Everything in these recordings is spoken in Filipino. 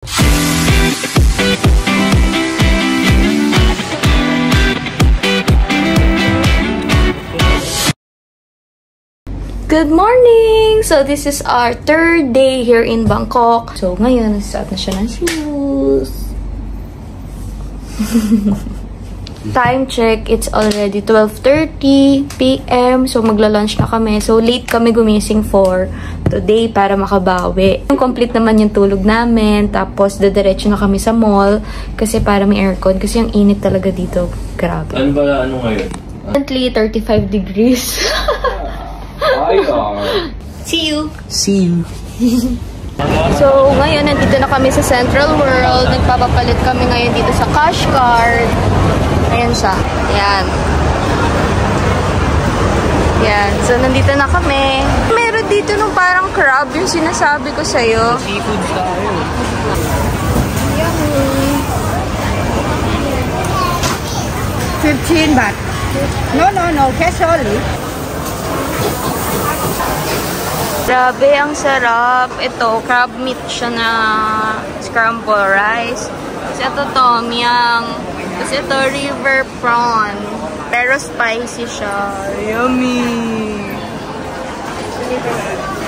Good morning! So, this is our third day here in Bangkok. So, ngayon, nagsuot na siya ng shoes. Time check, it's already 12:30 p.m. So, magla-lunch na kami. So, late kami gumising for today para makabawi. Complete naman yung tulog namin. Tapos, dadiretso na kami sa mall kasi para may aircon. Kasi ang init talaga dito. Grabe. Ano ngayon? Currently, 35 degrees. See you! See you! So, ngayon, nandito na kami sa Central World. Nagpapapalit kami ngayon dito sa cash card. Ayan siya. Ayan. Ayan. So, nandito na kami. Meron dito nung parang crab yung sinasabi ko sa'yo. Seafood tayo. Yummy. 15 baht. No. Cash only. Grabe, ang sarap. Ito, crab meat siya na scramble rice. Tapos ito, tom yum. Tapos ito, river prawn. Pero spicy siya. Yummy!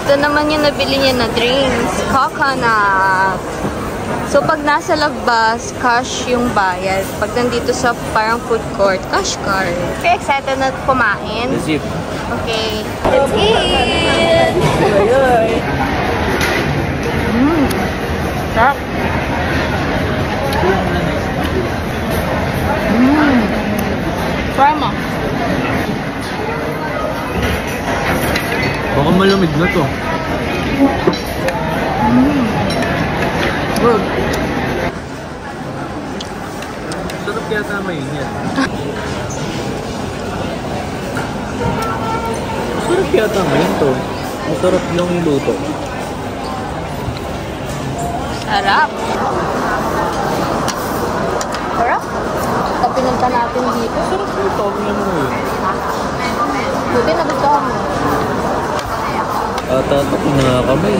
Ito naman yung nabili niya na drinks. Coconut. So, pag nasa labas, cash yung bayad. Pag nandito sa parang food court, cash card. Okay, excited na kumain? Zip. Okay, let's eat! Sarap! Try mo! Baka malamig na to. Good! Sarap kaya tama yun yan. Sarap kaya tama yun to. Masarap lang yung luto. Sarap! Sarap? Ito pinunta natin dito. Sarap yung tom yum mo yun. Buti na gusto mo. Tatak na kami.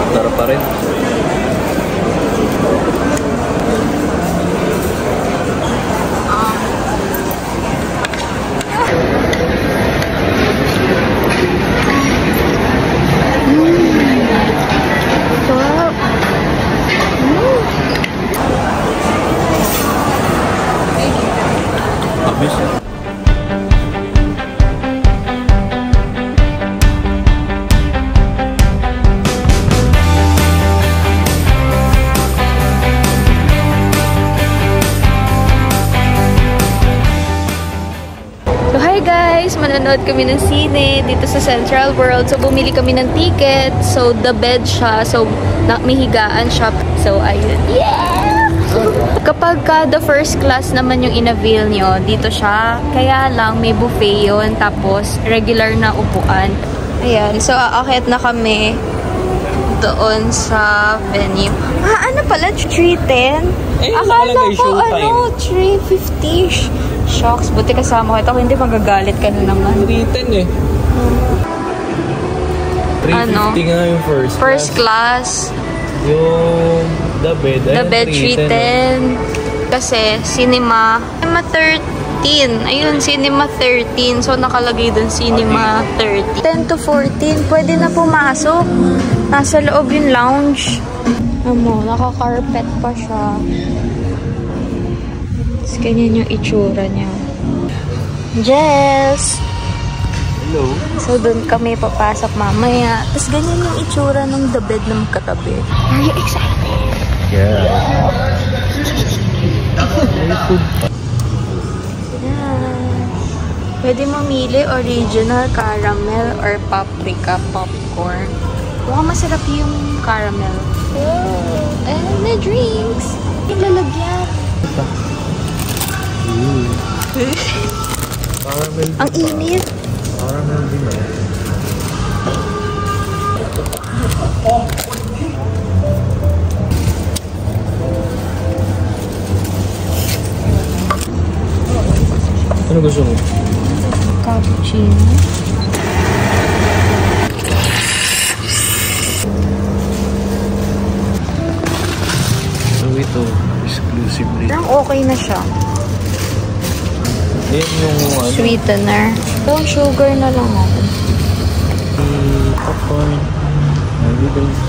Sarap pa rin. Manonood kami ng sine dito sa Central World. So, bumili kami ng ticket. So, the bed siya. So, may higaan siya. So, ayun. Yeah! Kapag the first class naman yung in-avail nyo, dito siya. Kaya lang, may buffet yun. Tapos, regular na upuan. Ayan. So, aakyat na kami doon sa venue. Ano pala? 3:10? Akala ko, 3:50. Shocks. Buti kasama ko ito. Kung hindi, magagalit ka na naman. 3:10 eh. 3:50 nga yung first class. Yung the bed 3:10. Kasi, cinema 13. Ayun, cinema 13. So, nakalagay dun cinema 30. 10 to 14. Pwede na pumasok. Nasa loob yung lounge. Naka-carpet pa siya. Ganyan yung itsura niya. Jess! Hello? So, doon kami papasok mamaya. Tapos, ganyan yung itsura ng the bed na magkatabi. Are you excited? Yeah. Pwede mamili original caramel or paprika popcorn. Mukhang masarap yung caramel. Oh, and the drinks. Ilalagyan. Caramel. Ang init. Caramel din eh. Ano gusto mo? Cappuccino. okay na siya. Yan yung ano. Sweetener. Ito, sugar na lang ako. Popcorn. Noodles.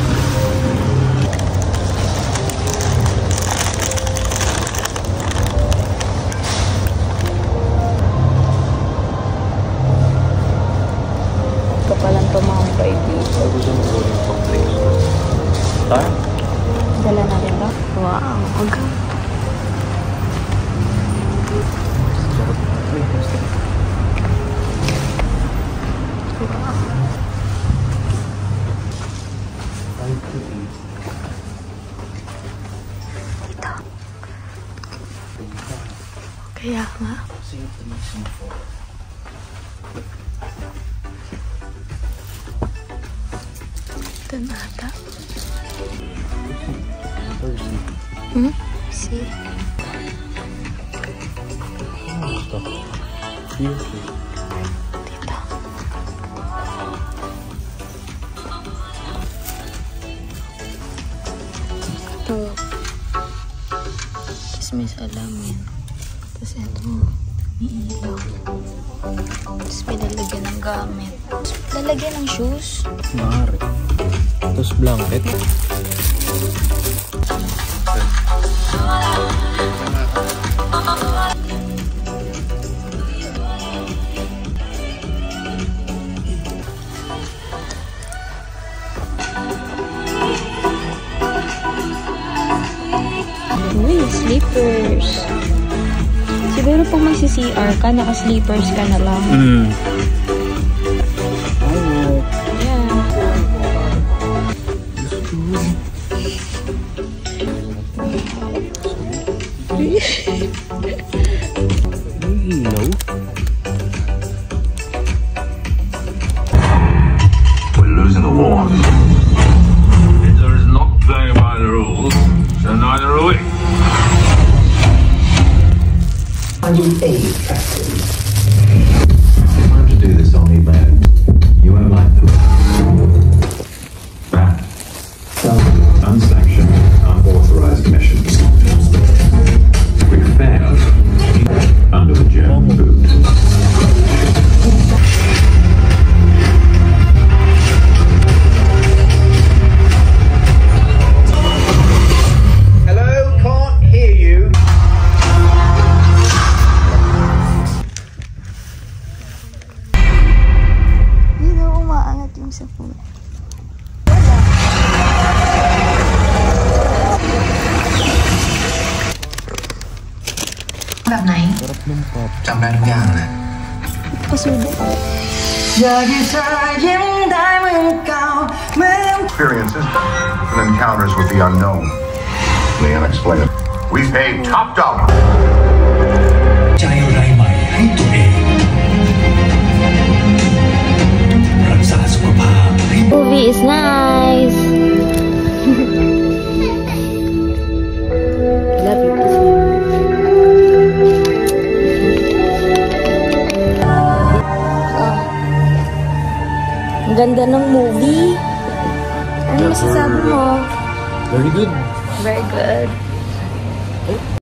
Ito palang tumambay dito. Gusto mo ulit pang place. Tayo? Dala natin ba? Wow. Okay. Ito. Kaya nga. Ito na ata. Hmm? See? Dito. Ito. Tapos may salamin. Tapos ito. May ilaw. Tapos may lalagyan ng gamit. Lalagyan ng shoes. Maaari. Tapos blanket. Uy, sleepers. Siguro pag magsi-CR ka, naka-sleepers ka na lang. Yeah. Ilaw? We're losing the war. Hitler is not playing by the rules, so neither are we. 108 captains. Time to do this on me, man. You won't like them. That. Unsanctioned, unauthorized missions. We failed under the German boot. Hello, can't hear you. Hindi na umaangat yung sa phone.แบบไหน Sarap ng pop. จำได้ทุกอย่างเลย Pasudo. Experiences and encounters with the unknown, the unexplainable. We paid top dollar. ใจไรใหม่ให้ตัวเองรักษาสุขภาพให้ Movie is nice. Love you. Ang ganda ng movie. Ano masasabi mo? Very good. Very good.